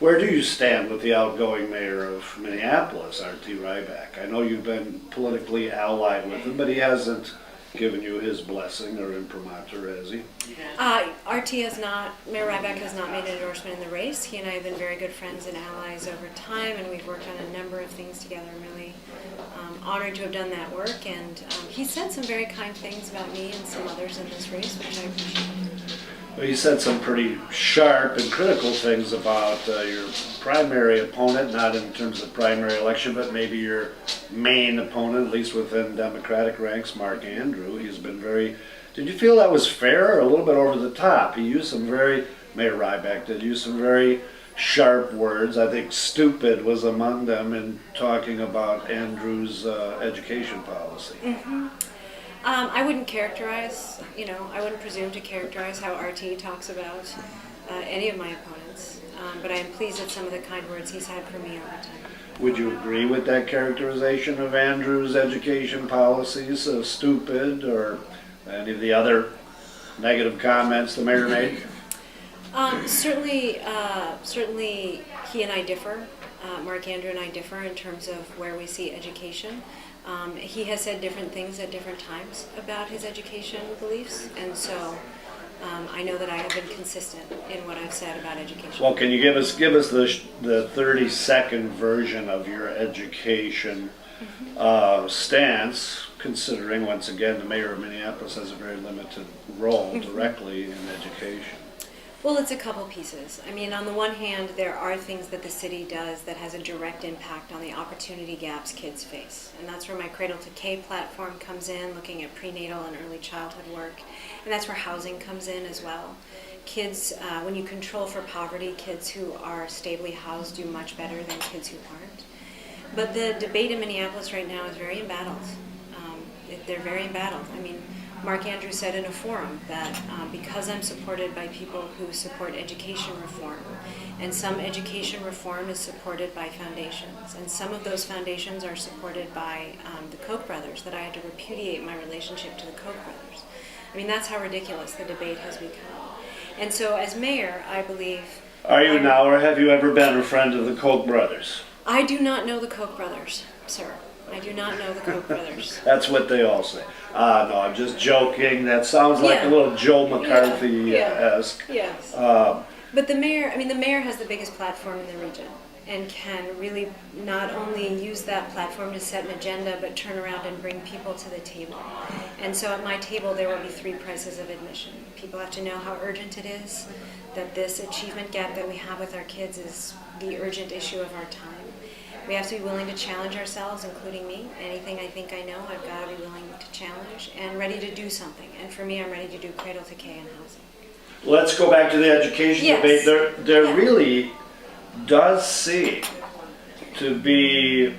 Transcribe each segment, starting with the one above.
Where do you stand with the outgoing mayor of Minneapolis, R.T. Ryback? I know you've been politically allied with him, but he hasn't given you his blessing or imprimatur, has he? RT has not, Mayor Ryback has not made an endorsement in the race. He and I have been very good friends and allies over time, and we've worked on a number of things together. I'm really honored to have done that work, and he said some very kind things about me and some others in this race, which I appreciate. Well, you said some pretty sharp and critical things about your primary opponent, not in terms of the primary election, but maybe your main opponent, at least within Democratic ranks, Mark Andrew. He's been very, did you feel that was fair or a little bit over the top? He used some very, Mayor Ryback did use some very sharp words. I think stupid was among them in talking about Andrew's education policy. Mm-hmm. I wouldn't characterize, I wouldn't presume to characterize how RT talks about any of my opponents, but I am pleased at some of the kind words he's had for me over time. Would you agree with that characterization of Andrew's education policies, stupid, or any of the other negative comments the mayor made? Certainly he and I differ. Mark Andrew and I differ in terms of where we see education. He has said different things at different times about his education beliefs, and so I know that I have been consistent in what I've said about education. Well, can you give us the 30-second version of your education stance, considering once again the mayor of Minneapolis has a very limited role directly in education? Well, it's a couple pieces. I mean, on the one hand, there are things that the city does that has a direct impact on the opportunity gaps kids face. And that's where my Cradle to K platform comes in, looking at prenatal and early childhood work. And that's where housing comes in as well. Kids, when you control for poverty, kids who are stably housed do much better than kids who aren't. But the debate in Minneapolis right now is very embattled. They're very embattled. I mean, Mark Andrews said in a forum that because I'm supported by people who support education reform, and some education reform is supported by foundations, and some of those foundations are supported by the Koch brothers, that I had to repudiate my relationship to the Koch brothers. I mean, that's how ridiculous the debate has become. And so as mayor, I believe... Are you now, or have you ever been a friend of the Koch brothers? I do not know the Koch brothers, sir. I do not know the Koch brothers. That's what they all say. No, I'm just joking. That sounds like a little Joe McCarthy-esque. Yes. But the mayor has the biggest platform in the region and can really not only use that platform to set an agenda, but turn around and bring people to the table. And so at my table, there will be 3 prices of admission. People have to know how urgent it is, that this achievement gap that we have with our kids is the urgent issue of our time. We have to be willing to challenge ourselves, including me. Anything I think I know, I've got to be willing to challenge and ready to do something. And for me, I'm ready to do Cradle to K in housing. Let's go back to the education debate. There really does seem to be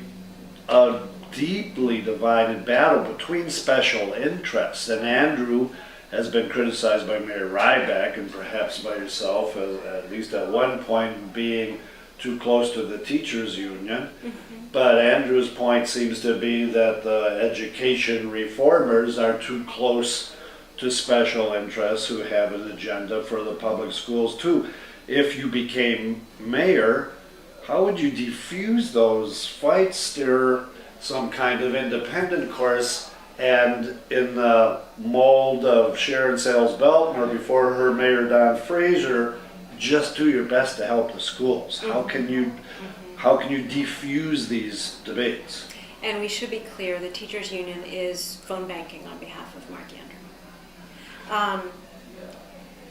a deeply divided battle between special interests. And Andrew has been criticized by Mayor Ryback and perhaps by yourself, at least at one point, being too close to the teachers union. But Andrew's point seems to be that the education reformers are too close to special interests who have an agenda for the public schools too. If you became mayor, how would you defuse those fights, steer some kind of independent course, and in the mold of Sharon Sales Belton, or before her Mayor Don Fraser, just do your best to help the schools? How can you defuse these debates? And we should be clear, the teachers union is phone banking on behalf of Mark Andrew.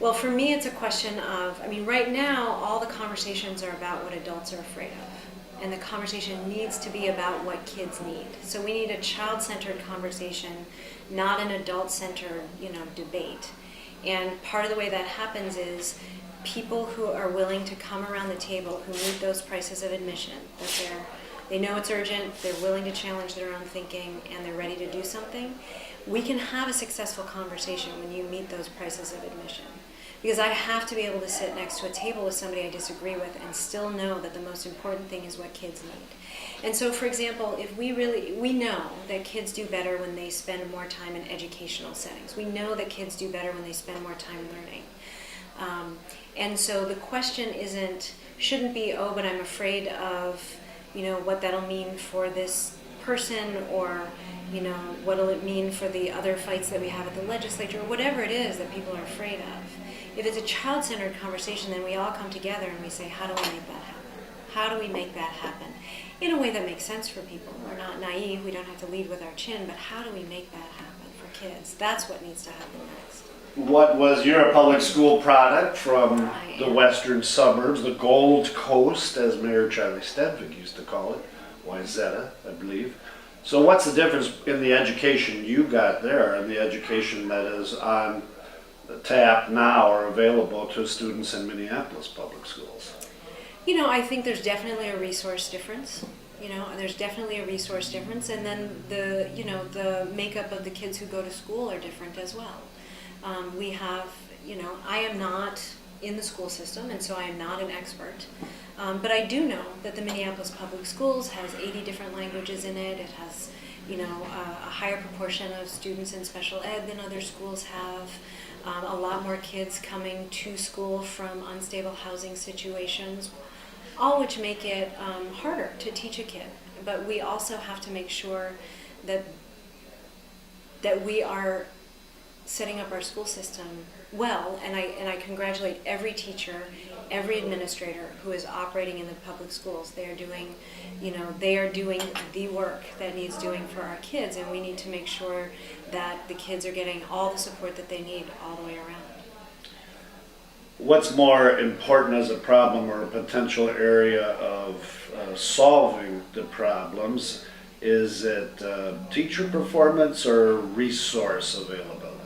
Well, for me, it's a question of, right now, all the conversations are about what adults are afraid of. And the conversation needs to be about what kids need. So we need a child-centered conversation, not an adult-centered, debate. And part of the way that happens is people who are willing to come around the table, who meet those prices of admission, that they know it's urgent, they're willing to challenge their own thinking, and they're ready to do something. We can have a successful conversation when you meet those prices of admission. Because I have to be able to sit next to a table with somebody I disagree with and still know that the most important thing is what kids need. And so, for example, if we know that kids do better when they spend more time in educational settings. We know that kids do better when they spend more time learning. And so the question isn't, shouldn't be, oh, but I'm afraid of, what that'll mean for this person, or, what'll it mean for the other fights that we have at the legislature, or whatever it is that people are afraid of. If it's a child-centered conversation, then we all come together and we say, how do we make that happen? How do we make that happen in a way that makes sense for people? We're not naive, we don't have to lead with our chin, but how do we make that happen for kids? That's what needs to happen next. You're a public school product from the western suburbs, the Gold Coast, as Mayor Charlie Stedvick used to call it, Wayzata, I believe. So what's the difference in the education you got there and the education that is on the tap now or available to students in Minneapolis public schools? I think there's definitely a resource difference. There's definitely a resource difference, and then the makeup of the kids who go to school are different as well. We have, I am not in the school system, and so I am not an expert. But I do know that the Minneapolis Public Schools has 80 different languages in it. It has, a higher proportion of students in special ed than other schools have. A lot more kids coming to school from unstable housing situations, all which make it harder to teach a kid. But we also have to make sure that we are setting up our school system well, and I congratulate every teacher, every administrator who is operating in the public schools. They are doing the work that needs doing for our kids, and we need to make sure that the kids are getting all the support that they need all the way around. What's more important as a problem or a potential area of solving the problems? Is it teacher performance or resource availability?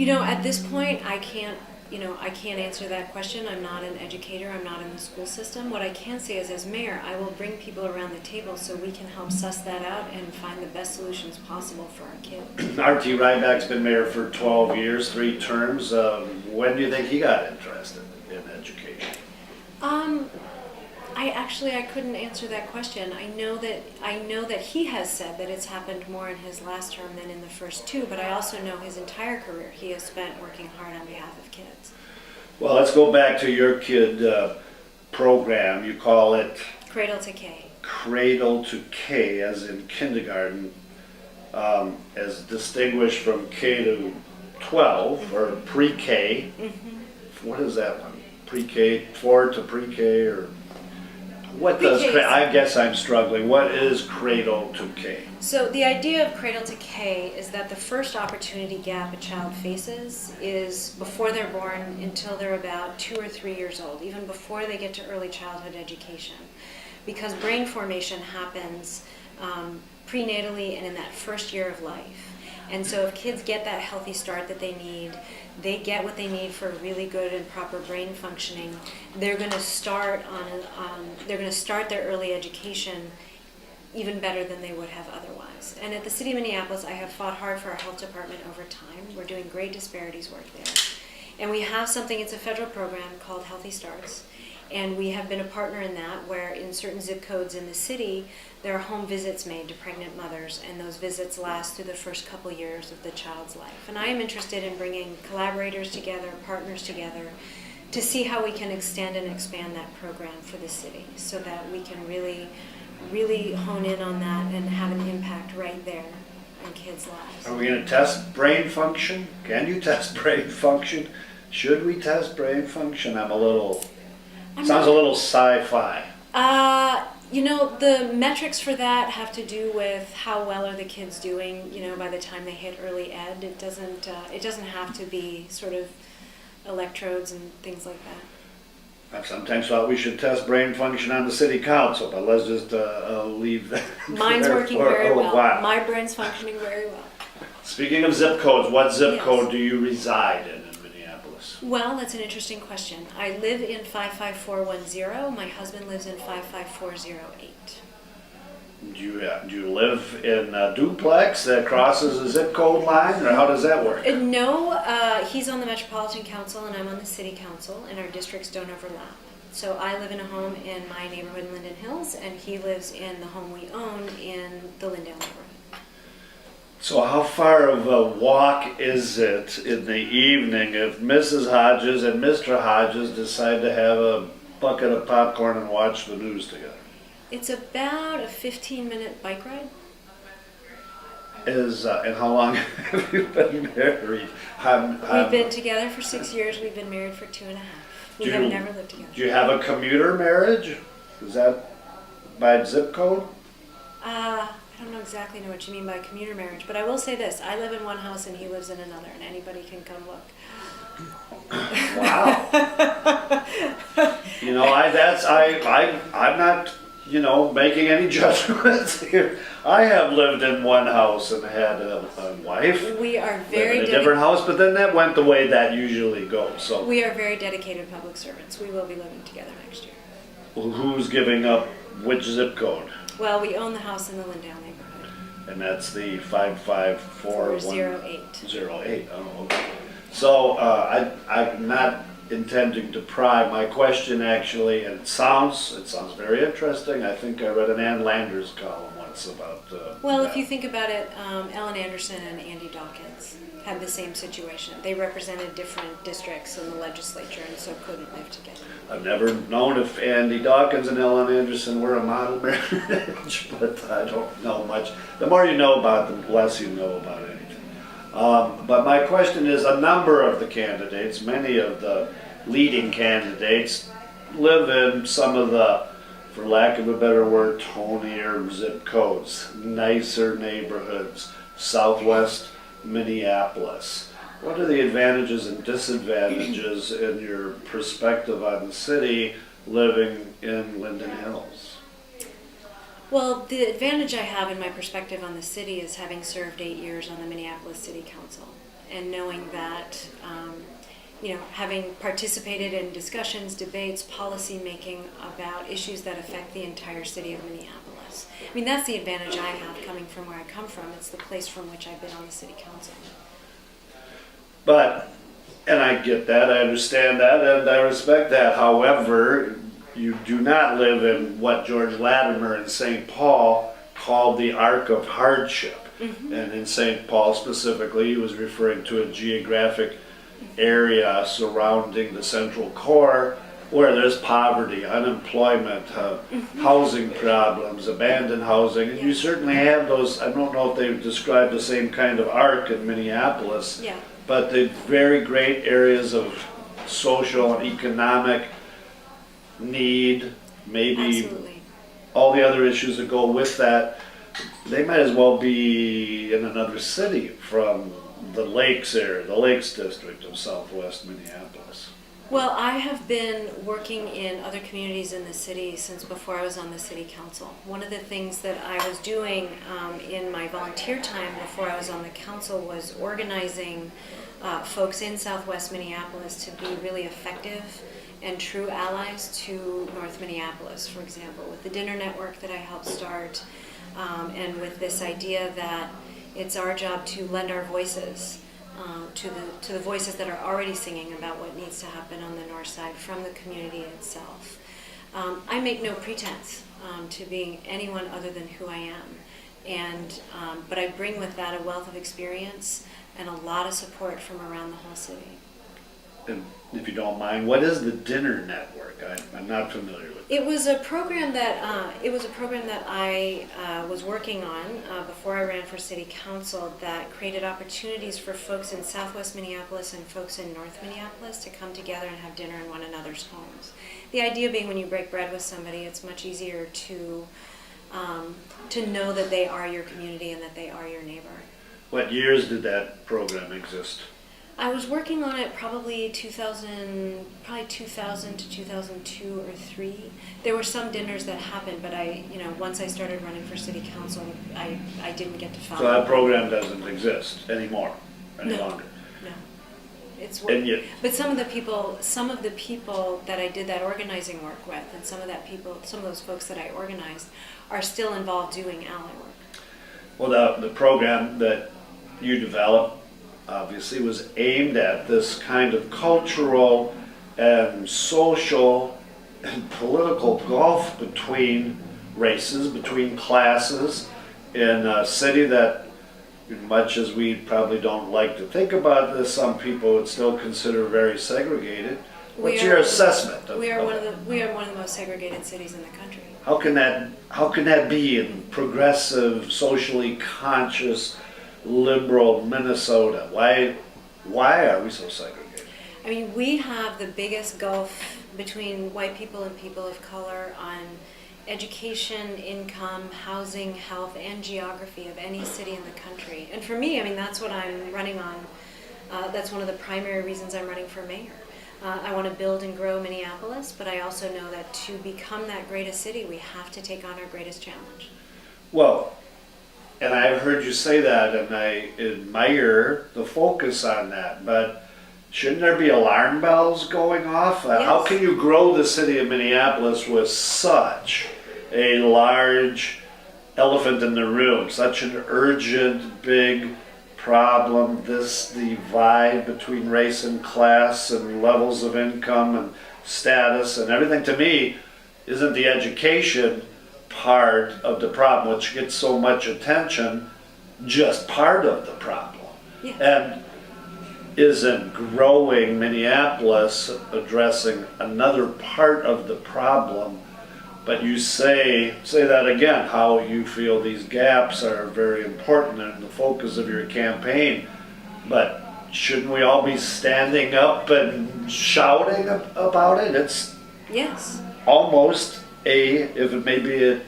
At this point, I can't answer that question. I'm not an educator. I'm not in the school system. What I can say is, as mayor, I will bring people around the table so we can help suss that out and find the best solutions possible for our kids. R.T. Ryback's been mayor for 12 years, 3 terms. When do you think he got interested in education? I couldn't answer that question. I know that he has said that it's happened more in his last term than in the first 2, but I also know his entire career he has spent working hard on behalf of kids. Well, let's go back to your kid program. You call it Cradle to K. Cradle to K, as in kindergarten, as distinguished from K to 12 or pre-K. Mm-hmm. What is that one? Pre-K, 4 to pre-K, or what does? I guess I'm struggling. What is Cradle to K? So the idea of Cradle to K is that the first opportunity gap a child faces is before they're born until they're about 2 or 3 years old, even before they get to early childhood education, because brain formation happens prenatally and in that first year of life. And so if kids get that healthy start that they need, they get what they need for really good and proper brain functioning, they're going to start their early education even better than they would have otherwise. And at the City of Minneapolis, I have fought hard for our health department over time. We're doing great disparities work there. And we have something, it's a federal program called Healthy Starts. And we have been a partner in that, where in certain zip codes in the city, there are home visits made to pregnant mothers, and those visits last through the first couple years of the child's life. And I am interested in bringing collaborators together, partners together, to see how we can extend and expand that program for the city, so that we can really hone in on that and have an impact right there in kids' lives. Are we going to test brain function? Can you test brain function? Should we test brain function? Sounds a little sci-fi. The metrics for that have to do with how well are the kids doing, by the time they hit early ed. It doesn't have to be sort of electrodes and things like that. I've sometimes thought we should test brain function on the city council, but let's just leave that. Mine's working very well. My brain's functioning very well. Speaking of zip codes, what zip code do you reside in Minneapolis? Well, that's an interesting question. I live in 55410. My husband lives in 55408. Do you live in a duplex that crosses a zip code line, or how does that work? No, he's on the Metropolitan Council and I'm on the City Council, and our districts don't overlap. So I live in a home in my neighborhood in Linden Hills, and he lives in the home we own in the Lindale neighborhood. So how far of a walk is it in the evening if Mrs. Hodges and Mr. Hodges decide to have a bucket of popcorn and watch the news together? It's about a 15-minute bike ride. And how long have you been married? We've been together for 6 years. We've been married for 2.5. We have never lived together. Do you have a commuter marriage? Is that by zip code? I don't exactly know what you mean by commuter marriage, but I will say this. I live in one house and he lives in another, and anybody can come look. Wow. I'm not, making any judgments here. I have lived in one house and had a wife. We are very in a different house, but then that went the way that usually goes. So we are very dedicated public servants. We will be living together next year. well, who's giving up which zip code? Well, we own the house in the Lindale neighborhood. And that's the 55408. 408. Oh, okay. So I'm not intending to pry. My question actually, and it sounds very interesting. I think I read an Ann Landers column once about. Well, if you think about it, Ellen Anderson and Andy Dawkins had the same situation. They represented different districts in the legislature and so couldn't live together. I've never known if Andy Dawkins and Ellen Anderson were a model marriage, but I don't know much. The more you know about them, the less you know about anything. But my question is, a number of the candidates, many of the leading candidates, live in some of the, for lack of a better word, tonier zip codes, nicer neighborhoods, Southwest Minneapolis. What are the advantages and disadvantages in your perspective on the city living in Linden Hills? Well, the advantage I have in my perspective on the city is having served 8 years on the Minneapolis City Council and knowing that, having participated in discussions, debates, policy making about issues that affect the entire city of Minneapolis. I mean, that's the advantage I have coming from where I come from. It's the place from which I've been on the City Council. And I get that, I understand that, and I respect that. However, you do not live in what George Latimer in St. Paul called the arc of hardship. Mm-hmm. And in St. Paul specifically, he was referring to a geographic area surrounding the central core where there's poverty, unemployment, housing problems, abandoned housing. And you certainly have those. I don't know if they describe the same kind of arc in Minneapolis, but the very great areas of social and economic need, maybe Absolutely. All the other issues that go with that, they might as well be in another city from the Lakes area, the Lakes district of Southwest Minneapolis. Well, I have been working in other communities in the city since before I was on the City Council. One of the things that I was doing in my volunteer time before I was on the council was organizing folks in Southwest Minneapolis to be really effective and true allies to North Minneapolis, for example, with the dinner network that I helped start, and with this idea that it's our job to lend our voices to the voices that are already singing about what needs to happen on the north side from the community itself. I make no pretense to being anyone other than who I am, but I bring with that a wealth of experience and a lot of support from around the whole city. And if you don't mind, what is the dinner network? I'm not familiar with it. It was a program that I was working on before I ran for city council that created opportunities for folks in Southwest Minneapolis and folks in North Minneapolis to come together and have dinner in one another's homes. The idea being when you break bread with somebody, it's much easier to know that they are your community and that they are your neighbor. What years did that program exist? I was working on it probably 2000 to 2002 or 3. There were some dinners that happened, but once I started running for city council, I didn't get to follow. So that program doesn't exist anymore, any longer. No, it's and yet, but some of the people that I did that organizing work with, and some of those folks that I organized, are still involved doing ally work. Well, the program that you developed obviously was aimed at this kind of cultural and social and political gulf between races, between classes, in a city that, much as we probably don't like to think about this, some people would still consider very segregated. What's your assessment of we are one it? of the most segregated cities in the country. How can that be in progressive, socially conscious, liberal Minnesota? Why are we so segregated? I mean, we have the biggest gulf between white people and people of color on education, income, housing, health, and geography of any city in the country. And for me, I mean, that's what I'm running on. That's one of the primary reasons I'm running for mayor. I want to build and grow Minneapolis, but I also know that to become that greatest city, we have to take on our greatest challenge. Well, and I've heard you say that, and I admire the focus on that, but shouldn't there be alarm bells going off? Yes. How can you grow the city of Minneapolis with such a large elephant in the room, such an urgent, big problem, this divide between race and class and levels of income and status and everything? To me, isn't the education part of the problem, which gets so much attention, just part of the problem? Yeah. And isn't growing Minneapolis addressing another part of the problem? But you say that again, how you feel these gaps are very important and the focus of your campaign. But shouldn't we all be standing up and shouting about it? It's Yes. almost if it may be it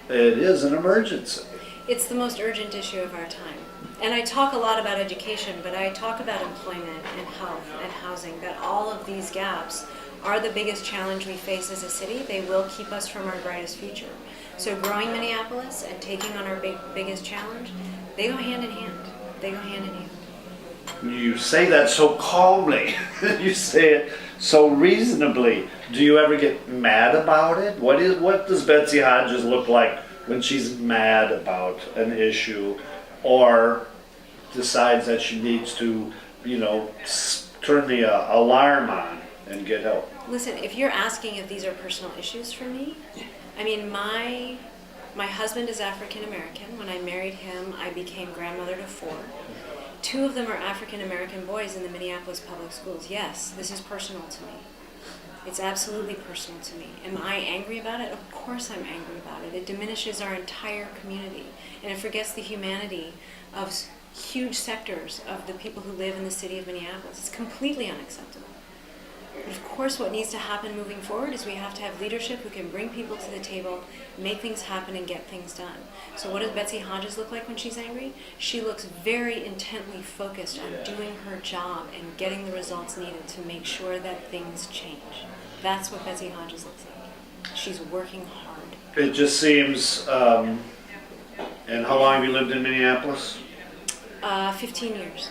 is an emergency. It's the most urgent issue of our time. And I talk a lot about education, but I talk about employment and health and housing, that all of these gaps are the biggest challenge we face as a city. They will keep us from our brightest future. So growing Minneapolis and taking on our biggest challenge, they go hand in hand. They go hand in hand. You say that so calmly. You say it so reasonably. Do you ever get mad about it? What does Betsy Hodges look like when she's mad about an issue or decides that she needs to, turn the alarm on and get help? Listen, if you're asking if these are personal issues for me, I mean, my husband is African American. When I married him, I became grandmother to 4. 2 of them are African American boys in the Minneapolis public schools. Yes, this is personal to me. It's absolutely personal to me. Am I angry about it? Of course I'm angry about it. It diminishes our entire community, and it forgets the humanity of huge sectors of the people who live in the city of Minneapolis. It's completely unacceptable. But of course, what needs to happen moving forward is we have to have leadership who can bring people to the table, make things happen, and get things done. So what does Betsy Hodges look like when she's angry? She looks very intently focused on doing her job and getting the results needed to make sure that things change. That's what Betsy Hodges looks like. She's working hard. It just seems, and how long have you lived in Minneapolis? 15 years.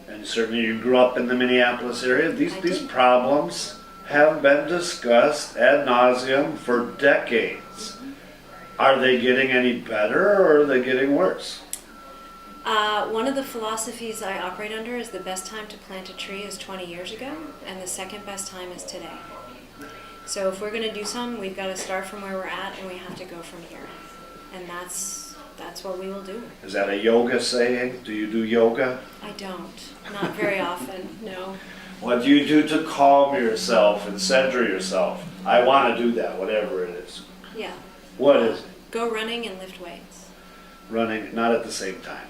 And certainly you grew up in the Minneapolis area. These problems have been discussed ad nauseum for decades. Are they getting any better or are they getting worse? One of the philosophies I operate under is the best time to plant a tree is 20 years ago, and the second best time is today. So if we're going to do something, we've got to start from where we're at, and we have to go from here. And that's what we will do. Is that a yoga saying? Do you do yoga? I don't. Not very often, no. What do you do to calm yourself and center yourself? I want to do that, whatever it is. Yeah. What is it? Go running and lift weights. Running, not at the same time.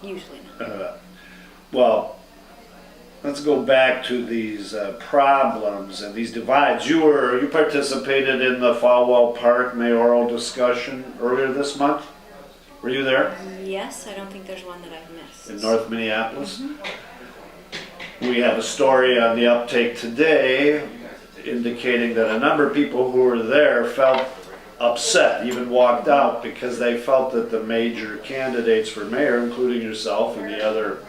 Usually not. Well, let's go back to these problems and these divides. You participated in the Falwell Park mayoral discussion earlier this month. Were you there? Yes, I don't think there's one that I've missed. In North Minneapolis? We have a story on the UpTake today indicating that a number of people who were there felt upset, even walked out, because they felt that the major candidates for mayor, including yourself and the other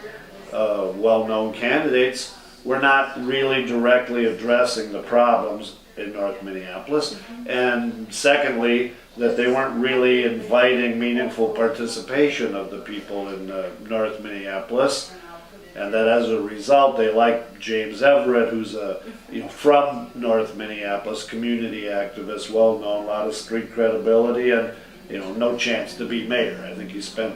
well-known candidates, were not really directly addressing the problems in North Minneapolis. And secondly, that they weren't really inviting meaningful participation of the people in North Minneapolis, and that as a result they like James Everett, who's from North Minneapolis, community activist, well known, a lot of street credibility, and no chance to be mayor. I think he spent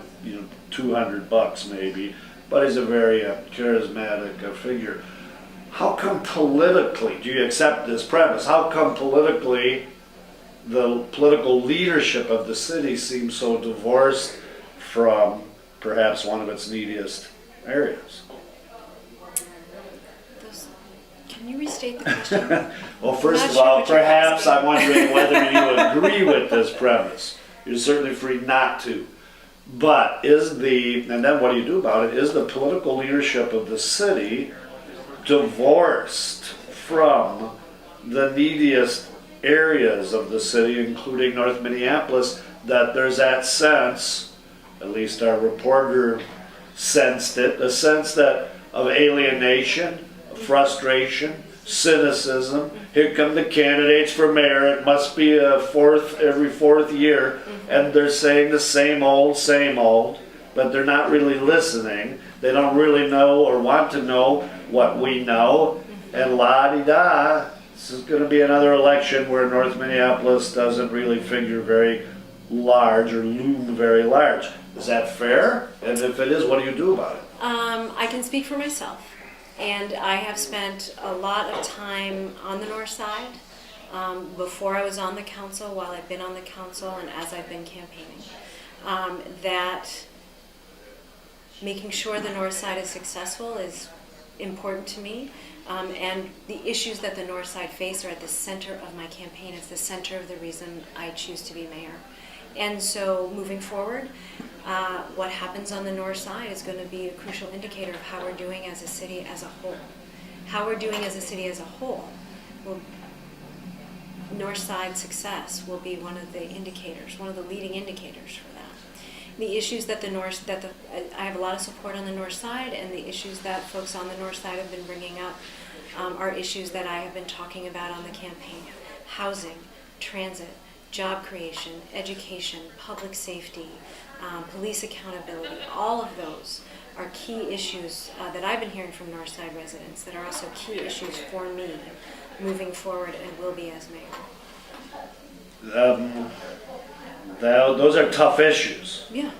$200 maybe, but he's a very charismatic figure. how come politically, do you accept this premise, how come politically the political leadership of the city seems so divorced from perhaps one of its neediest areas? Can you restate the question? Well, first Not of sure all, what you're perhaps asking. I'm wondering whether you agree with this premise. You're certainly free not to. But and then what do you do about it? Is the political leadership of the city divorced from the neediest areas of the city, including North Minneapolis, that there's that sense, at least our reporter sensed it, a sense that of alienation, frustration, cynicism. Here come the candidates for mayor. It must be every fourth year, and they're saying the same old, but they're not really listening. They don't really know or want to know what we know, and la-di-da. This is going to be another election where North Minneapolis doesn't really figure very large or loom very large. Is that fair? And if it is, what do you do about it? I can speak for myself. And I have spent a lot of time on the north side before I was on the council, while I've been on the council, and as I've been campaigning. That making sure the north side is successful is important to me. And the issues that the north side face are at the center of my campaign. It's the center of the reason I choose to be mayor. And so moving forward, what happens on the north side is going to be a crucial indicator of how we're doing as a city as a whole. How we're doing as a city as a whole north side success will be one of the indicators, one of the leading indicators for that. The issues that I have a lot of support on the north side, and the issues that folks on the north side have been bringing up are issues that I have been talking about on the campaign: housing, transit, job creation, education, public safety, police accountability. All of those are key issues that I've been hearing from Northside residents that are also key issues for me moving forward and will be as mayor. Those are tough issues. Yeah.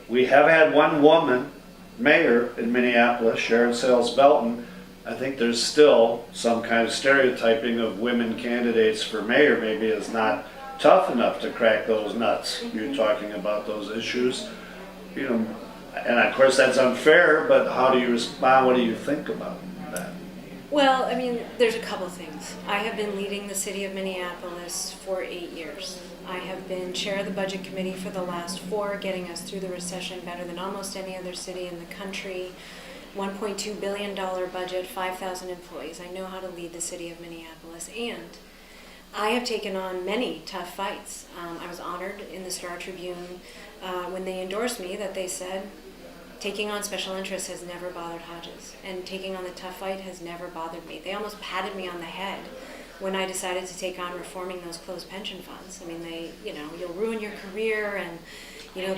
We have had one woman mayor in Minneapolis, Sharon Sales Belton. I think there's still some kind of stereotyping of women candidates for mayor maybe is not tough enough to crack those nuts. You're talking about those issues, and of course that's unfair, but how do you respond? What do you think about that? Well, I mean, there's a couple things. I have been leading the city of Minneapolis for 8 years. I have been chair of the budget committee for the last 4, getting us through the recession better than almost any other city in the country. $1.2 billion budget, 5,000 employees. I know how to lead the city of Minneapolis, and I have taken on many tough fights. I was honored in the Star Tribune when they endorsed me, that they said, taking on special interests has never bothered Hodges, and taking on the tough fight has never bothered me. They almost patted me on the head when I decided to take on reforming those closed pension funds. I mean, you'll ruin your career, and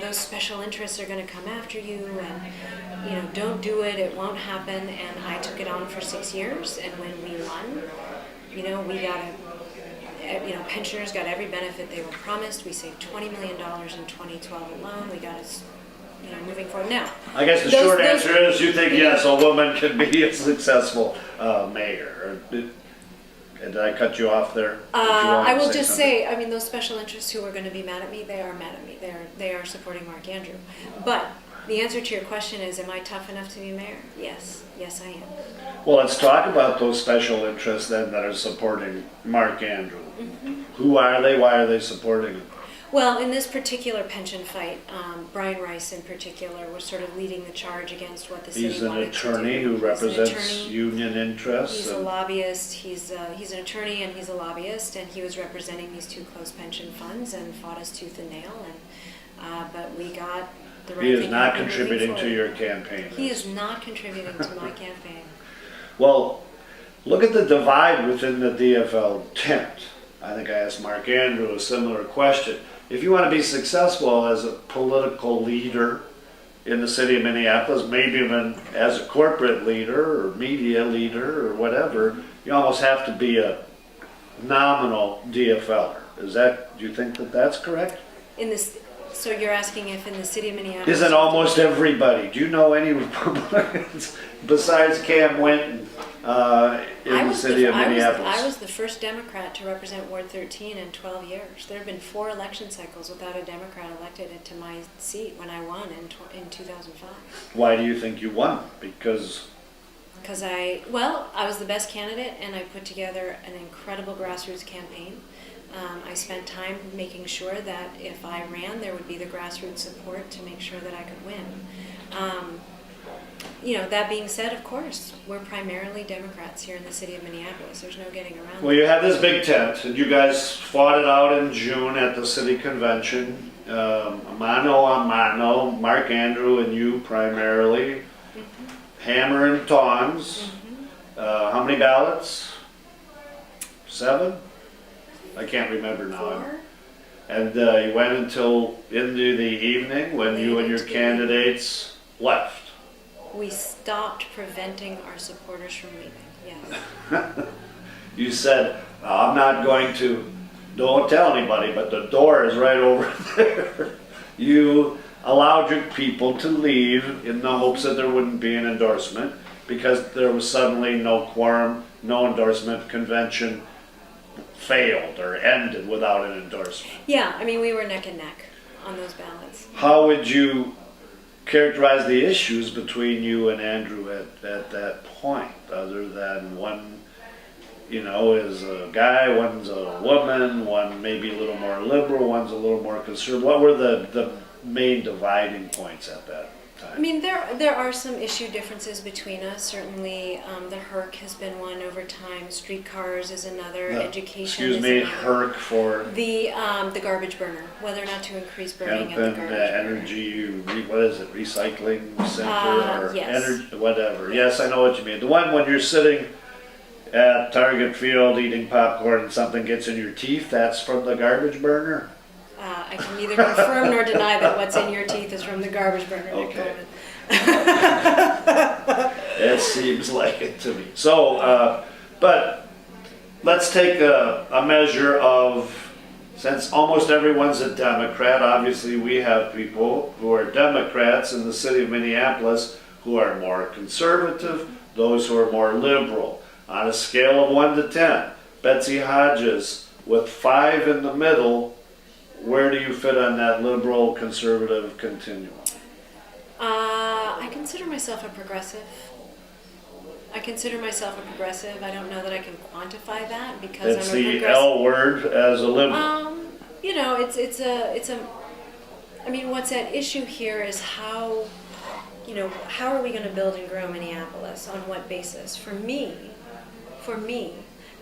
those special interests are going to come after you, and don't do it, it won't happen. And I took it on for 6 years, and when we won, we got pensioners got every benefit they were promised. We saved $20 million in 2012 alone. We got us, moving forward. Now, I guess the short answer is you think yes, a woman can be a successful mayor. Did I cut you off there? I will just say, I mean, those special interests who are going to be mad at me, they are mad at me. They are supporting Mark Andrew. But the answer to your question is, am I tough enough to be mayor? Yes. Yes, I am. Well, let's talk about those special interests then that are supporting Mark Andrew. Mm-hmm. Who are they? Why are they supporting him? Well, in this particular pension fight, Brian Rice in particular was sort of leading the charge against what the city wanted to do. He's an attorney who represents union interests. He's a lobbyist. He's an attorney and he's a lobbyist, and he was representing these 2 closed pension funds and fought us tooth and nail. And but we got the right thing. He is not contributing to your campaign. He is not contributing to my campaign. Well, look at the divide within the DFL tent. I think I asked Mark Andrew a similar question. If you want to be successful as a political leader in the city of Minneapolis, maybe even as a corporate leader or media leader or whatever, you almost have to be a nominal DFLer. Do you think that that's correct? So you're asking if in the city of Minneapolis? Isn't almost everybody? Do you know any Republicans besides Cam Winton in the city of Minneapolis? I was the first Democrat to represent Ward 13 in 12 years. There have been 4 election cycles without a Democrat elected into my seat when I won in 2005. Why do you think you won? Because I was the best candidate, and I put together an incredible grassroots campaign. I spent time making sure that if I ran, there would be the grassroots support to make sure that I could win. That being said, of course, we're primarily Democrats here in the city of Minneapolis. There's no getting around well, you had this big tent, and you guys fought it out in June at the city convention. Mano a mano, Mark Andrew and you primarily. Hammer and tongs. How many ballots? 7? I can't remember now. 4? And you went until into the evening when you and your candidates left. We stopped preventing our supporters from leaving, yes. You said, I'm not going to, don't tell anybody, but the door is right over there. You allowed your people to leave in the hopes that there wouldn't be an endorsement because there was suddenly no quorum, no endorsement, convention failed or ended without an endorsement. Yeah, I mean, we were neck and neck on those ballots. How would you characterize the issues between you and Andrew at that point, other than one, is a guy, one's a woman, one maybe a little more liberal, one's a little more conservative? What were the main dividing points at that time? I mean, there are some issue differences between us. Certainly, the HERC has been one over time. Streetcars is another. Education. Excuse me, HERC for the garbage burner. Whether or not to increase burning at the garbage burner. Energy. What is it? Recycling center or yes. energy? Whatever. Yes, I know what you mean. The one when you're sitting at Target Field eating popcorn and something gets in your teeth. That's from the garbage burner. I can neither confirm nor deny that what's in your teeth is from the garbage burner. Okay. It seems like it to me. So, but let's take a measure of, since almost everyone's a Democrat, obviously we have people who are Democrats in the city of Minneapolis who are more conservative, those who are more liberal. On a scale of 1 to 10, Betsy Hodges with 5 in the middle, where do you fit on that liberal conservative continuum? I consider myself a progressive. I don't know that I can quantify that because It's I'm a the progressive. L word as a liberal. I mean, what's at issue here is how are we going to build and grow Minneapolis? On what basis? For me,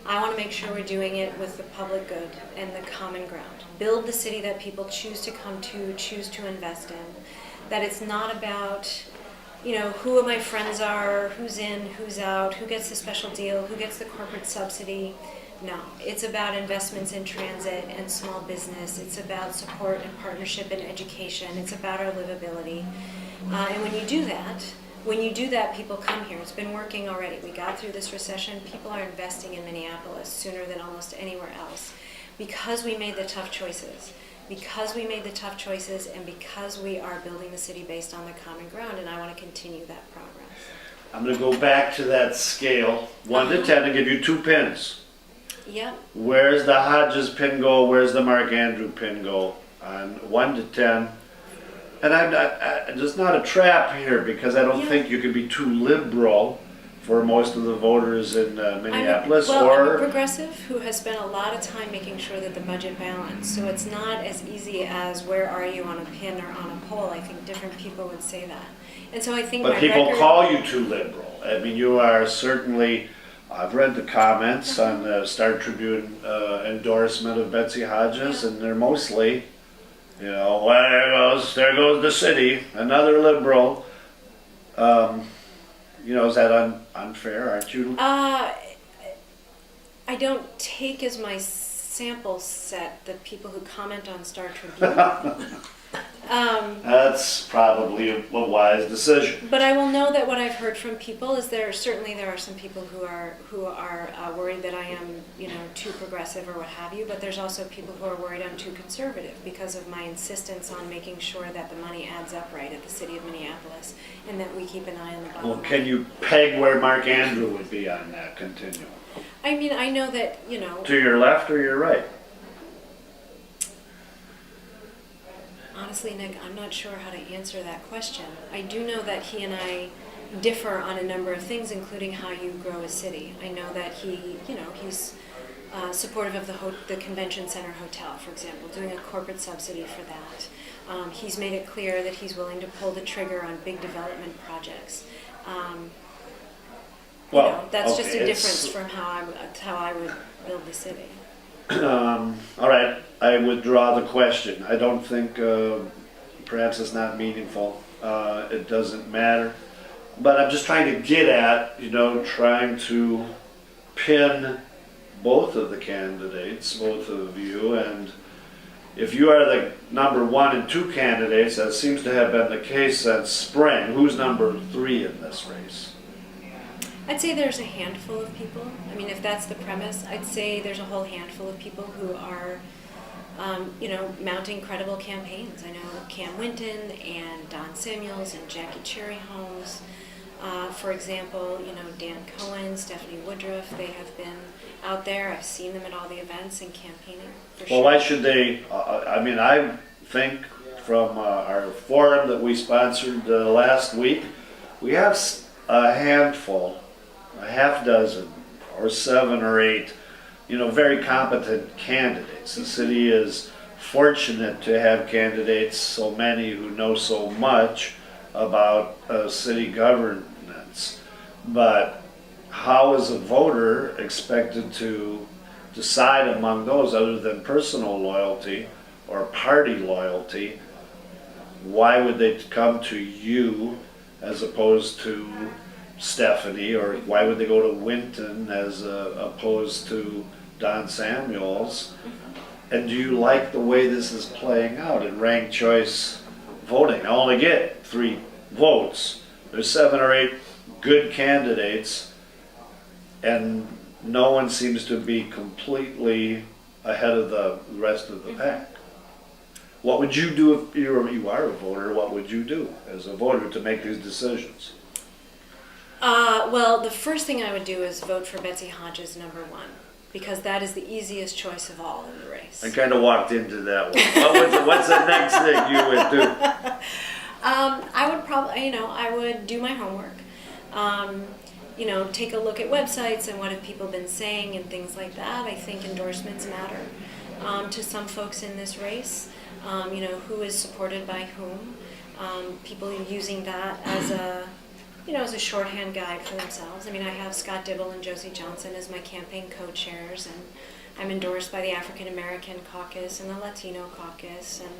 I want to make sure we're doing it with the public good and the common ground. Build the city that people choose to come to, choose to invest in. That it's not about, who my friends are, who's in, who's out, who gets the special deal, who gets the corporate subsidy. No, it's about investments in transit and small business. It's about support and partnership in education. It's about our livability. And when you do that, people come here. It's been working already. We got through this recession. People are investing in Minneapolis sooner than almost anywhere else because we made the tough choices. And because we are building the city based on the common ground, and I want to continue that progress. I'm going to go back to that scale, 1 to 10, and give you 2 pins. Yep. Where's the Hodges pin go? Where's the Mark Andrew pin go? On 1 to 10. And there's not a trap here because I don't think you could be too liberal for most of the voters in Minneapolis. I'm a progressive who has spent a lot of time making sure that the budget balanced. So it's not as easy as where are you on a pin or on a poll. I think different people would say that. And so I think But people call you too liberal. I mean, you are certainly, I've read the comments on the Star Tribune endorsement of Betsy Hodges, and they're mostly, well, there goes the city, another liberal. Is that unfair? Aren't you? I don't take as my sample set the people who comment on Star Tribune. That's probably a wise decision. But I will know that what I've heard from people is there are some people who are worried that I am, too progressive or what have you. But there's also people who are worried I'm too conservative because of my insistence on making sure that the money adds up right at the city of Minneapolis and that we keep an eye on the bottom Well, line. can you peg where Mark Andrew would be on that continuum? I mean, I know that To your left or your right? Honestly, Nick, I'm not sure how to answer that question. I do know that he and I differ on a number of things, including how you grow a city. I know that he's supportive of the convention center hotel, for example, doing a corporate subsidy for that. He's made it clear that he's willing to pull the trigger on big development projects. That's just a difference from how I would build the city. All right, I withdraw the question. I don't think, perhaps it's not meaningful. It doesn't matter. But I'm just trying to get at, trying to pin both of the candidates, both of you, and if you are the number 1 and 2 candidates, that seems to have been the case since spring, who's number 3 in this race? I'd say there's a handful of people. I mean, if that's the premise, I'd say there's a whole handful of people who are, mounting credible campaigns. I know Cam Winton and Don Samuels and Jackie Cherry Holmes. For example, Dan Cohen, Stephanie Woodruff, they have been out there. I've seen them at all the events and campaigning. Well, why should they? I think from our forum that we sponsored last week, we have a handful, a half dozen, or 7 or 8, very competent candidates. The city is fortunate to have candidates, so many who know so much about city governance. But how is a voter expected to decide among those other than personal loyalty or party loyalty? Why would they come to you as opposed to Stephanie, or why would they go to Winton as opposed to Don Samuels? And do you like the way this is playing out in ranked choice voting? I only get 3 votes. There's 7 or 8 good candidates, and no one seems to be completely ahead of the rest of the pack. What would you do if you are a voter? What would you do as a voter to make these decisions? Well, the first thing I would do is vote for Betsy Hodges, number 1, because that is the easiest choice of all in the race. I kind of walked into that one. What's the next thing you would do? I would probably, I would do my homework. Take a look at websites and what have people been saying and things like that. I think endorsements matter to some folks in this race. Who is supported by whom. People using that as a shorthand guide for themselves. I mean, I have Scott Dibble and Josie Johnson as my campaign co-chairs, and I'm endorsed by the African American Caucus and the Latino Caucus, and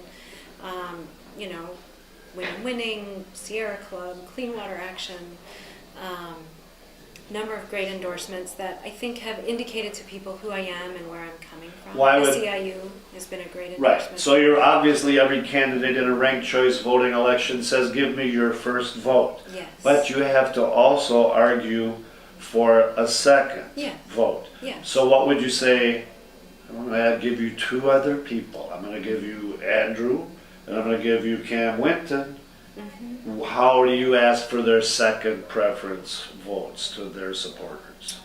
Winning, Sierra Club, Clean Water Action, number of great endorsements that I think have indicated to people who I am and where I'm coming from. SEIU has been a great endorsement. Right, so you're obviously, every candidate in a ranked choice voting election says, give me your first vote. Yes. But you have to also argue for a second vote. Yeah. So what would you say? I'm going to give you 2 other people. I'm going to give you Andrew, and I'm going to give you Cam Winton. Mm-hmm. How do you ask for their second preference votes to their supporters?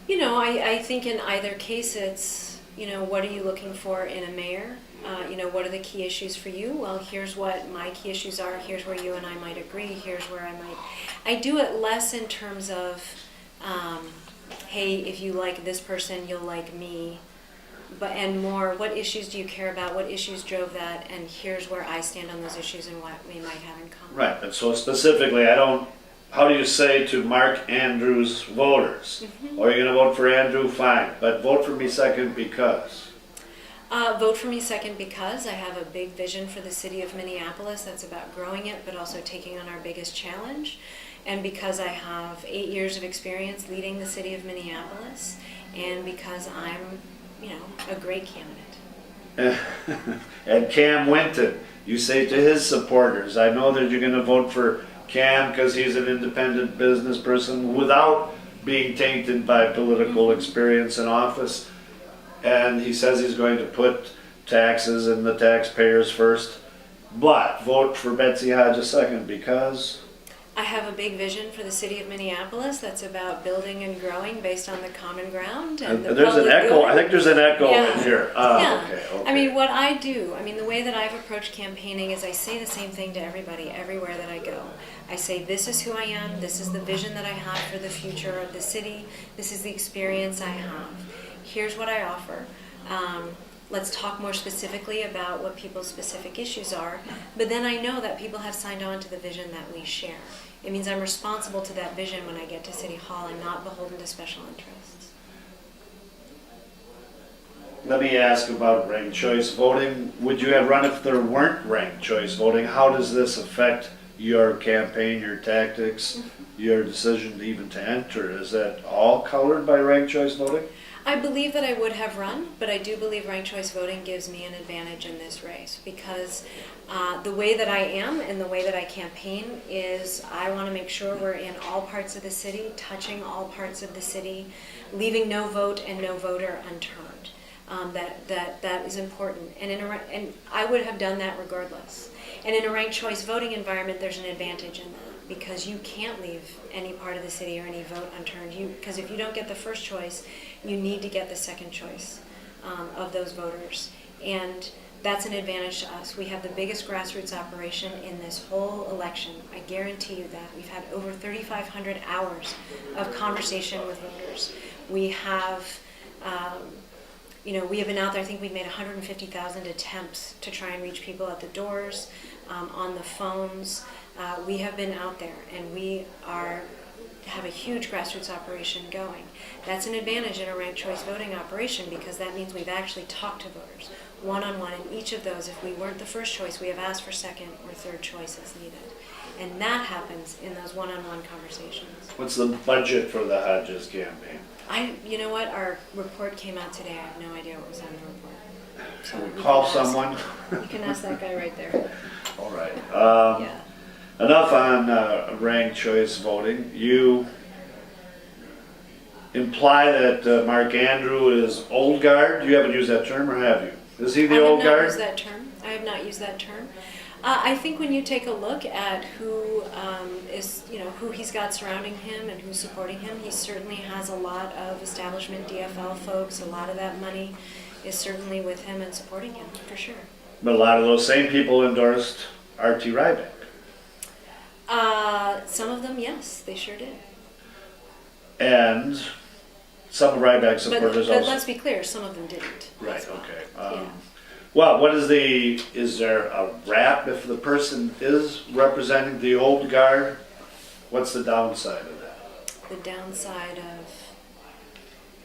I think in either case it's, what are you looking for in a mayor? What are the key issues for you? Well, here's what my key issues are. Here's where you and I might agree. Here's where I do it less in terms of, hey, if you like this person, you'll like me. And more, what issues do you care about? What issues drove that? And here's where I stand on those issues and what we might have in common. Right, and so specifically, how do you say to Mark Andrews voters? Mm-hmm. Or are you going to vote for Andrew? Fine, but vote for me second because? Vote for me second because I have a big vision for the city of Minneapolis that's about growing it, but also taking on our biggest challenge. And because I have 8 years of experience leading the city of Minneapolis, and because I'm a great candidate. And Cam Winton, you say to his supporters, I know that you're going to vote for Cam because he's an independent business person without being tainted by political experience in office. And he says he's going to put taxes and the taxpayers first, but vote for Betsy Hodges second because I have a big vision for the city of Minneapolis that's about building and growing based on the common ground and the there's an public echo. good. I think there's an echo Yeah. in here. Yeah. Okay. I mean, what I do, the way that I've approached campaigning is I say the same thing to everybody, everywhere that I go. I say, this is who I am, this is the vision that I have for the future of the city, this is the experience I have. Here's what I offer. Let's talk more specifically about what people's specific issues are, but then I know that people have signed on to the vision that we share. It means I'm responsible to that vision when I get to City Hall and not beholden to special interests. Let me ask about ranked choice voting. Would you have run if there weren't ranked choice voting? How does this affect your campaign, your tactics, your decision even to enter? Is that all colored by ranked choice voting? I believe that I would have run, but I do believe ranked choice voting gives me an advantage in this race because the way that I am and the way that I campaign is I want to make sure we're in all parts of the city, touching all parts of the city, leaving no vote and no voter unturned. That is important, and I would have done that regardless. And in a ranked choice voting environment, there's an advantage in that because you can't leave any part of the city or any vote unturned. Because if you don't get the first choice, you need to get the second choice of those voters, and that's an advantage to us. We have the biggest grassroots operation in this whole election. I guarantee you that. We've had over 3,500 hours of conversation with voters. We have we have been out there, I think we've made 150,000 attempts to try and reach people at the doors, on the phones. We have been out there, and we have a huge grassroots operation going. That's an advantage in a ranked choice voting operation because that means we've actually talked to voters one-on-one, and each of those, if we weren't the first choice, we have asked for second or third choice as needed. And that happens in those one-on-one conversations. What's the budget for the Hodges campaign? You know what, our report came out today. I have no idea what was on the report. Shall we call someone? You can ask that guy right there. All right. Yeah. Enough on ranked choice voting. You imply that Mark Andrew is old guard. You haven't used that term, or have you? Is he the old guard? I have not used that term. I have not used that term. I think when you take a look at who who he's got surrounding him and who's supporting him, he certainly has a lot of establishment DFL folks. A lot of that money is certainly with him and supporting him, for sure. But a lot of those same people endorsed R.T. Ryback. Some of them, yes, they sure did. And some of Ryback supporters but also. let's be clear, some of them didn't. Right, as well. okay. Yeah. Well, is there a rap if the person is representing the old guard? What's the downside of that? The downside of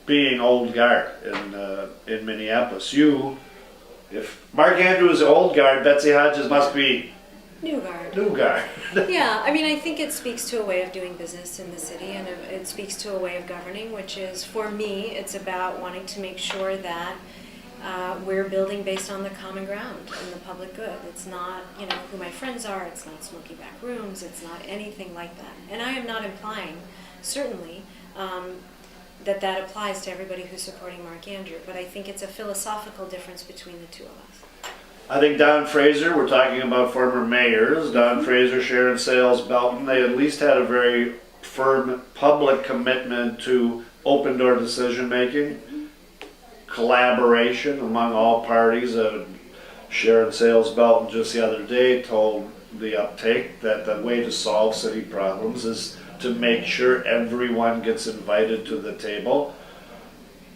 being old guard in Minneapolis. If Mark Andrew is the old guard, Betsy Hodges must be new guard. new guard. Yeah, I think it speaks to a way of doing business in the city, and it speaks to a way of governing, which is, for me, it's about wanting to make sure that we're building based on the common ground and the public good. It's not, who my friends are, it's not smoky back rooms, it's not anything like that. And I am not implying, certainly, that applies to everybody who's supporting Mark Andrew, but I think it's a philosophical difference between the two of us. I think Don Fraser, we're talking about former mayors, Don Fraser, Sharon Sales, Belton, they at least had a very firm public commitment to open door decision making, collaboration among all parties. Sharon Sales Belton just the other day told the UpTake that the way to solve city problems is to make sure everyone gets invited to the table.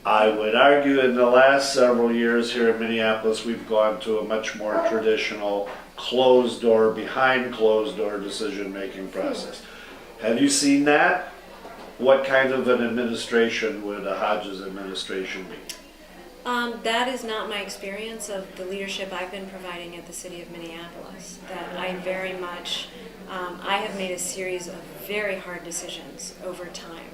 I would argue in the last several years here in Minneapolis, we've gone to a much more traditional closed door, behind closed door decision-making process. Have you seen that? What kind of an administration would a Hodges administration be? That is not my experience of the leadership I've been providing at the city of Minneapolis. That I very much, I have made a series of very hard decisions over time.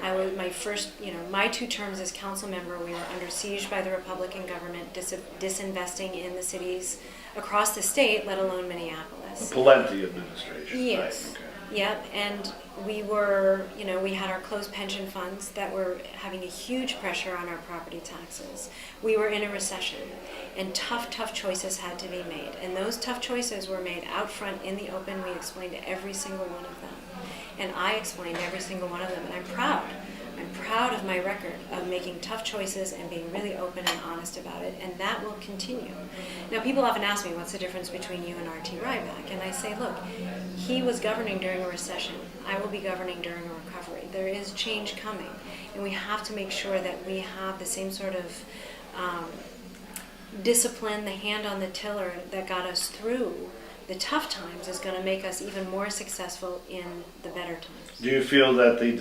My first, my 2 terms as council member, we were under siege by the Republican government, disinvesting in the cities across the state, let alone Minneapolis. Plenty administration. Yes. Right, okay. Yep, and we were, we had our closed pension funds that were having a huge pressure on our property taxes. We were in a recession, and tough choices had to be made. And those tough choices were made out front in the open. We explained every single one of them. And I explained every single one of them, and I'm proud. I'm proud of my record of making tough choices and being really open and honest about it, and that will continue. Now, people often ask me, what's the difference between you and R.T. Ryback? And I say, look, he was governing during a recession. I will be governing during a recovery. There is change coming, and we have to make sure that we have the same sort of discipline, the hand on the tiller that got us through the tough times is going to make us even more successful in the better times. Do you feel that the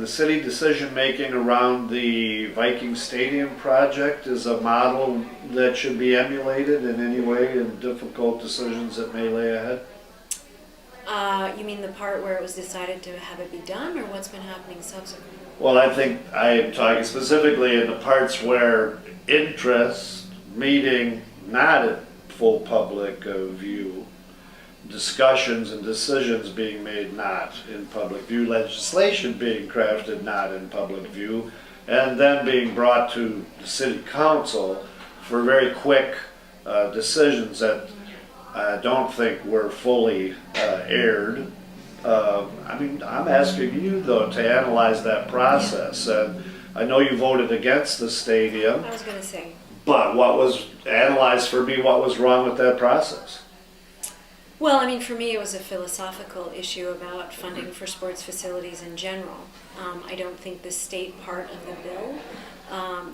city decision-making around the Viking Stadium project is a model that should be emulated in any way in difficult decisions that may lay ahead? You mean the part where it was decided to have it be done, or what's been happening subsequently? Well, I think I am talking specifically in the parts where interest meeting not at full public view, discussions and decisions being made not in public view, legislation being crafted not in public view, and then being brought to the city council for very quick decisions that I don't think were fully aired. I'm asking you though to analyze that process, and I know you voted against the stadium. I was going to say. But analyze for me what was wrong with that process? Well, for me it was a philosophical issue about funding for sports facilities in general. I don't think the state part of the bill,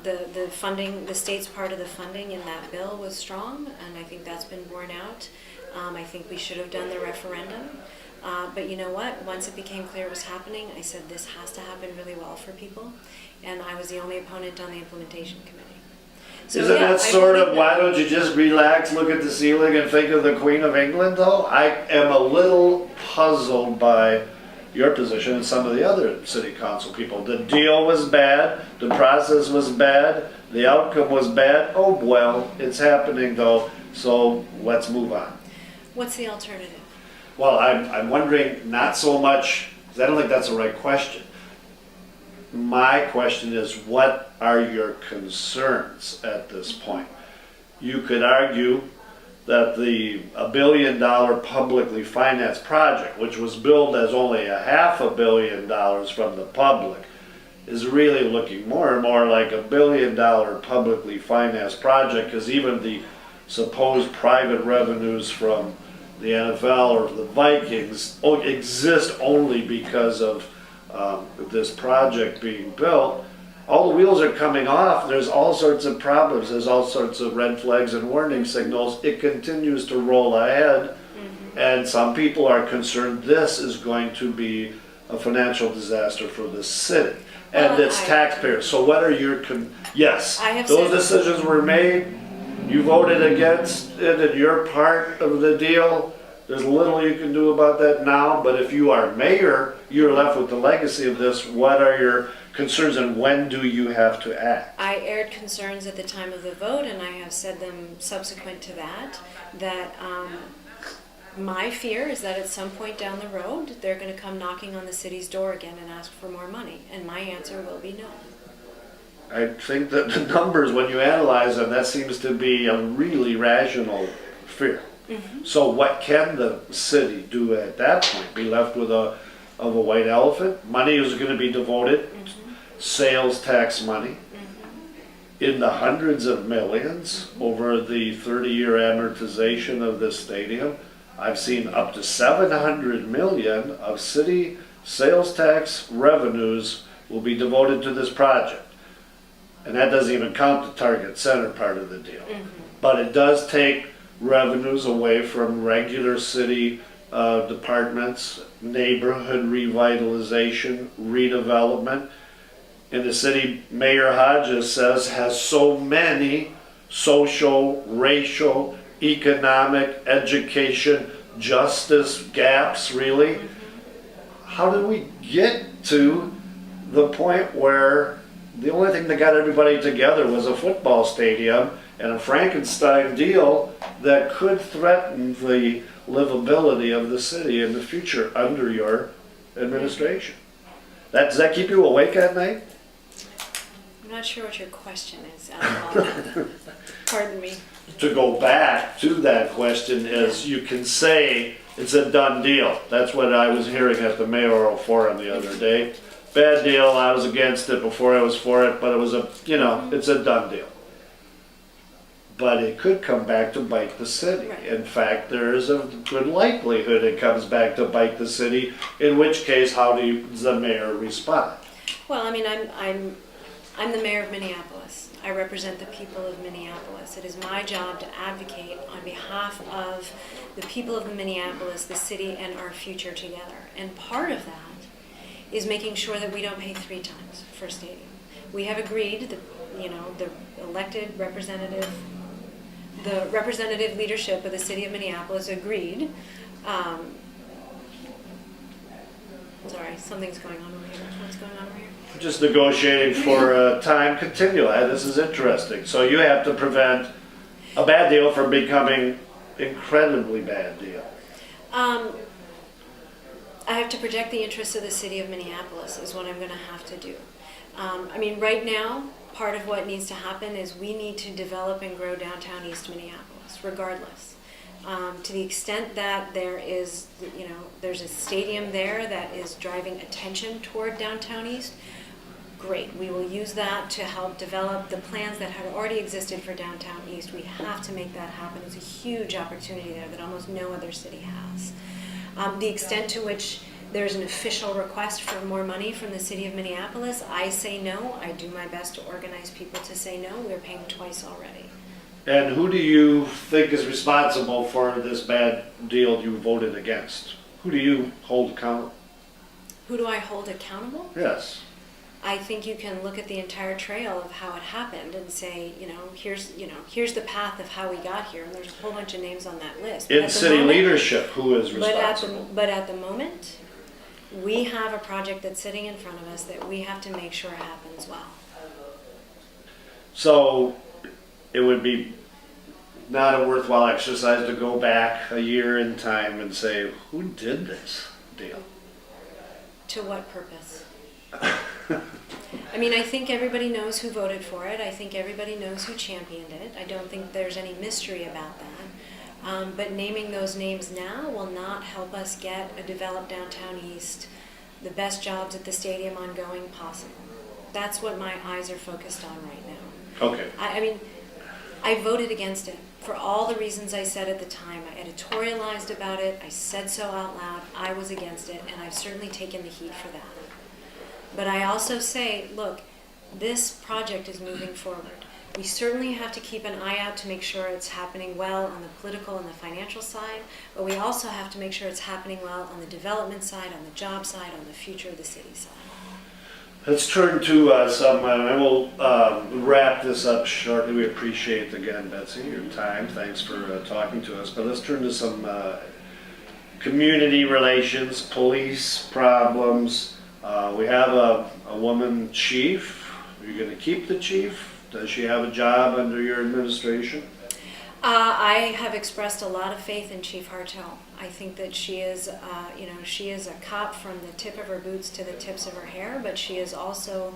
the state's part of the funding in that bill was strong, and I think that's been borne out. I think we should have done the referendum. But you know what? Once it became clear it was happening, I said this has to happen really well for people, and I was the only opponent on the implementation committee. So, Isn't yeah, that sort of, why don't you just relax, look at the ceiling and think of the Queen of England though? I am a little puzzled by your position and some of the other city council people. The deal was bad, the process was bad, the outcome was bad. Oh well, it's happening though, so let's move on. What's the alternative? Well, I'm wondering not so much, because I don't think that's the right question. My question is, what are your concerns at this point? You could argue that the $1 billion publicly financed project, which was billed as only $500 million from the public, is really looking more and more like $1 billion publicly financed project, because even the supposed private revenues from the NFL or the Vikings exist only because of this project being built. All the wheels are coming off. There's all sorts of problems. There's all sorts of red flags and warning signals. It continues to roll ahead, and some people are concerned this is going to be a financial disaster for the city and its taxpayers. So what are your yes, those decisions were made. You voted against it and you're part of the deal. There's little you can do about that now, but if you are mayor, you're left with the legacy of this. What are your concerns and when do you have to act? I aired concerns at the time of the vote, and I have said them subsequent to that, my fear is that at some point down the road, they're going to come knocking on the city's door again and ask for more money, and my answer will be no. I think that the numbers, when you analyze them, that seems to be a really rational fear. So what can the city do at that point? Be left with a white elephant? Money is going to be devoted, sales tax money, in the hundreds of millions over the 30-year amortization of this stadium. I've seen up to 700 million of city sales tax revenues will be devoted to this project. And that doesn't even count the Target Center part of the deal. But it does take revenues away from regular city departments, neighborhood revitalization, redevelopment. And the city, Mayor Hodges says, has so many social, racial, economic, education, justice gaps, really. How did we get to the point where the only thing that got everybody together was a football stadium and a Frankenstein deal that could threaten the livability of the city in the future under your administration. Does that keep you awake at night? I'm not sure what your question is at all. Pardon me. To go back to that question is, you can say it's a done deal. That's what I was hearing at the Mayoral Forum the other day. Bad deal, I was against it before I was for it, but it was it's a done deal. But it could come back to bite the city. Right. In fact, there is a good likelihood it comes back to bite the city, in which case, how does the mayor respond? Well, I mean, I'm the mayor of Minneapolis. I represent the people of Minneapolis. It is my job to advocate on behalf of the people of Minneapolis, the city, and our future together. And part of that is making sure that we don't pay 3 times for a stadium. We have agreed that, the elected representative, the representative leadership of the city of Minneapolis agreed. Sorry, something's going on over here. What's going on over here? Just negotiating for a time continuum. This is interesting. So you have to prevent a bad deal from becoming incredibly bad deal. I have to protect the interests of the city of Minneapolis is what I'm going to have to do. Right now, part of what needs to happen is we need to develop and grow downtown East Minneapolis, regardless. To the extent that there's a stadium there that is driving attention toward downtown East, great. We will use that to help develop the plans that had already existed for downtown East. We have to make that happen. It's a huge opportunity there that almost no other city has. The extent to which there's an official request for more money from the city of Minneapolis, I say no. I do my best to organize people to say no. We're paying twice already. And who do you think is responsible for this bad deal you voted against? Who do you hold accountable? Who do I hold accountable? Yes. I think you can look at the entire trail of how it happened and say, here's the path of how we got here, and there's a whole bunch of names on that list. In city leadership, who is responsible? But at the moment, we have a project that's sitting in front of us that we have to make sure happens well. So it would be not a worthwhile exercise to go back a year in time and say, who did this deal? To what purpose? I think everybody knows who voted for it. I think everybody knows who championed it. I don't think there's any mystery about that. But naming those names now will not help us get a developed downtown East, the best jobs at the stadium ongoing possible. That's what my eyes are focused on right now. Okay. I voted against it for all the reasons I said at the time. I editorialized about it. I said so out loud. I was against it, and I've certainly taken the heat for that. But I also say, look, this project is moving forward. We certainly have to keep an eye out to make sure it's happening well on the political and the financial side, but we also have to make sure it's happening well on the development side, on the job side, on the future of the city side. Let's turn to and we'll wrap this up shortly. We appreciate, again, Betsy, your time. Thanks for talking to us. But let's turn to some community relations, police problems. We have a woman chief. Are you going to keep the chief? Does she have a job under your administration? I have expressed a lot of faith in Chief Hartel. I think that she is a cop from the tip of her boots to the tips of her hair, but she has also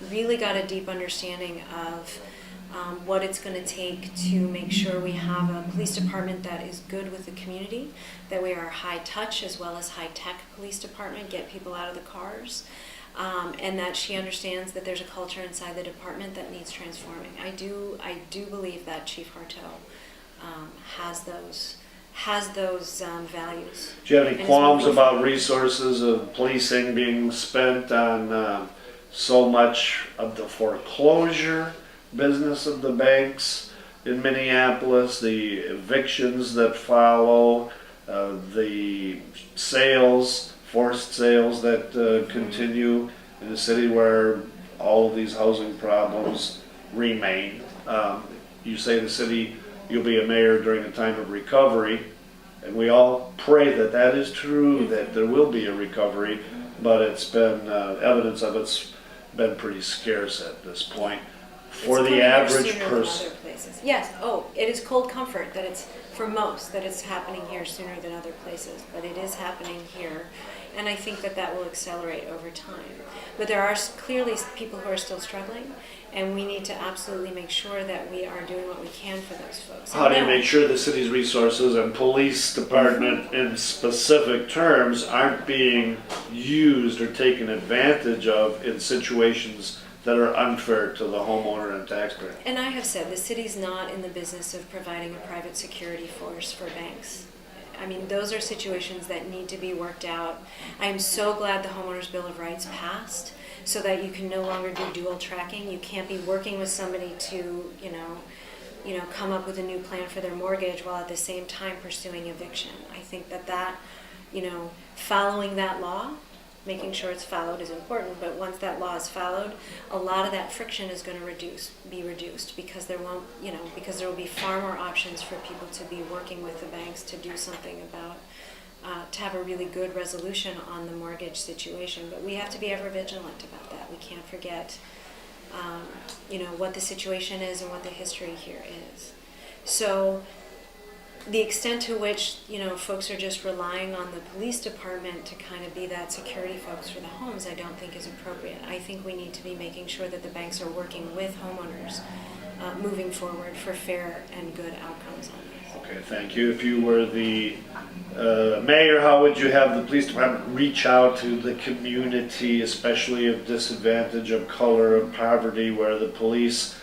really got a deep understanding of what it's going to take to make sure we have a police department that is good with the community, that we are high touch as well as high tech police department, get people out of the cars, and that she understands that there's a culture inside the department that needs transforming. I do believe that Chief Hartel has those values. Do you have any qualms about resources of policing being spent on so much of the foreclosure business of the banks in Minneapolis, the evictions that follow, the sales, forced sales that continue in a city where all of these housing problems remain? You say the city, you'll be a mayor during a time of recovery, and we all pray that that is true, that there will be a recovery, but it's been evidence of its been pretty scarce at this point. It's For coming the here average sooner than person. other places. Yes. Oh, it is cold comfort that it's for most that it's happening here sooner than other places, but it is happening here, and I think that will accelerate over time. But there are clearly people who are still struggling, and we need to absolutely make sure that we are doing what we can for those folks. How do you make sure the city's resources and police department in specific terms aren't being used or taken advantage of in situations that are unfair to the homeowner and taxpayer? And I have said the city's not in the business of providing a private security force for banks. I mean, those are situations that need to be worked out. I am so glad the Homeowners Bill of Rights passed so that you can no longer do dual tracking. You can't be working with somebody to, come up with a new plan for their mortgage while at the same time pursuing eviction. I think that, following that law, making sure it's followed is important, but once that law is followed, a lot of that friction is going to be reduced because there will be far more options for people to be working with the banks to do something about, to have a really good resolution on the mortgage situation. But we have to be ever vigilant about that. We can't forget, what the situation is and what the history here is. So the extent to which, folks are just relying on the police department to kind of be that security folks for the homes, I don't think is appropriate. I think we need to be making sure that the banks are working with homeowners moving forward for fair and good outcomes on this. Okay, thank you. If you were the mayor, how would you have the police department reach out to the community, especially of disadvantage, of color, of poverty, where the police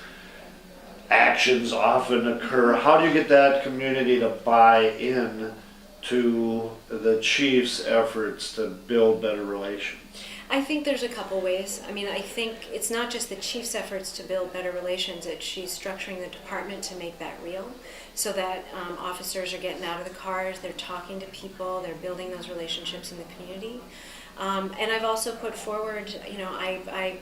actions often occur? How do you get that community to buy in to the chief's efforts to build better relations? I think there's a couple ways. I mean, I think it's not just the chief's efforts to build better relations, it's she's structuring the department to make that real so that officers are getting out of the cars, they're talking to people, they're building those relationships in the community. And I've also put forward, I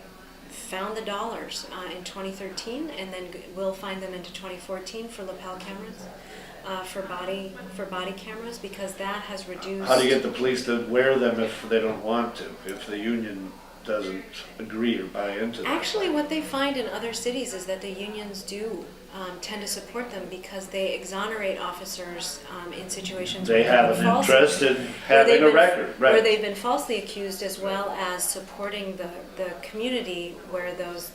found the dollars in 2013, and then we'll find them into 2014 for lapel cameras, for body cameras, because that has reduced. How do you get the police to wear them if they don't want to, if the union doesn't agree or buy into that? Actually, what they find in other cities is that the unions do tend to support them because they exonerate officers in situations they where have an interest in having a record, right? Where they've been falsely accused, as well as supporting the community where those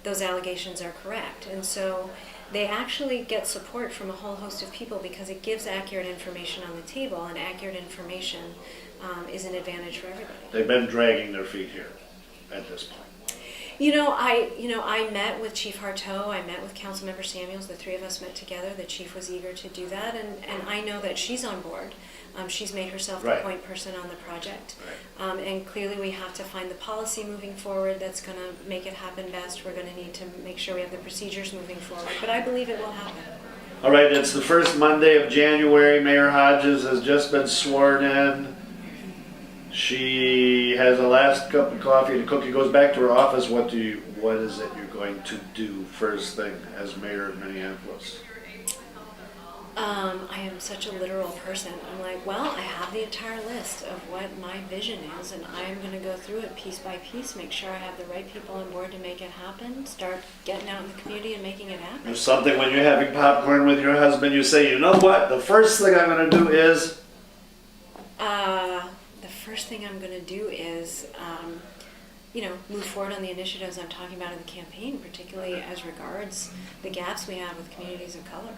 allegations are correct. And so they actually get support from a whole host of people because it gives accurate information on the table, and accurate information is an advantage for everybody. They've been dragging their feet here at this point. I met with Chief Harteau, I met with Councilmember Samuels, the three of us met together. The chief was eager to do that, and I know that she's on board. She's made herself the point person on the project. Right. And clearly we have to find the policy moving forward that's going to make it happen best. We're going to need to make sure we have the procedures moving forward, but I believe it will happen. All right, it's the first Monday of January. Mayor Hodges has just been sworn in. She has a last cup of coffee and a cookie, goes back to her office. What is it you're going to do first thing as mayor of Minneapolis? I am such a literal person. I'm like, well, I have the entire list of what my vision is, and I'm going to go through it piece by piece, make sure I have the right people on board to make it happen, start getting out in the community and making it happen. There's something when you're having popcorn with your husband, you say, you know what, the first thing I'm going to do is... The first thing I'm going to do is, move forward on the initiatives I'm talking about in the campaign, particularly as regards the gaps we have with communities of color.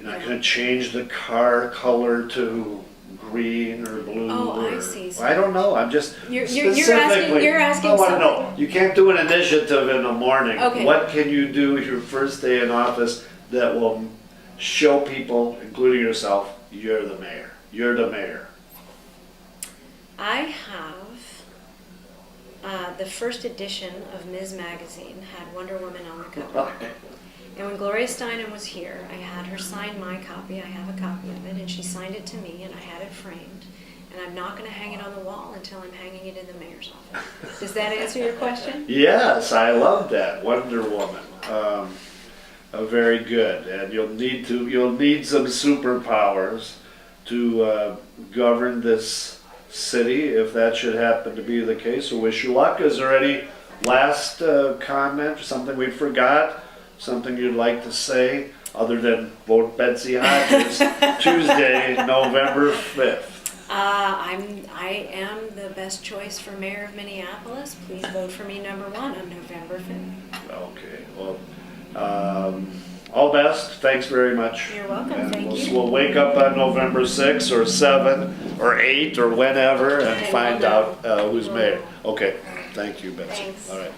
You're not going to change the car color to green or blue? Oh, I see. I don't know. I'm just You're specifically. asking I want to something. know. You can't do an initiative in the morning. Okay. What can you do your first day in office that will show people, including yourself, you're the mayor? You're the mayor. I have the first edition of Ms. Magazine had Wonder Woman on the cover. And when Gloria Steinem was here, I had her sign my copy. I have a copy of it, and she signed it to me, and I had it framed. And I'm not going to hang it on the wall until I'm hanging it in the mayor's office. Does that answer your question? Yes, I love that. Wonder Woman. Very good. And you'll need some superpowers to govern this city if that should happen to be the case. So wish you luck. Is there any last comment, something we forgot, something you'd like to say other than vote Betsy Hodges Tuesday, November 5th? I am the best choice for mayor of Minneapolis. Please vote for me #1 on November 5th. Okay, well, all best. Thanks very much. You're welcome. And Thank you. we'll wake up on November 6th or 7th or 8th or whenever and And find we'll out know. who's mayor. Okay, thank you, Betsy. Thanks. All right.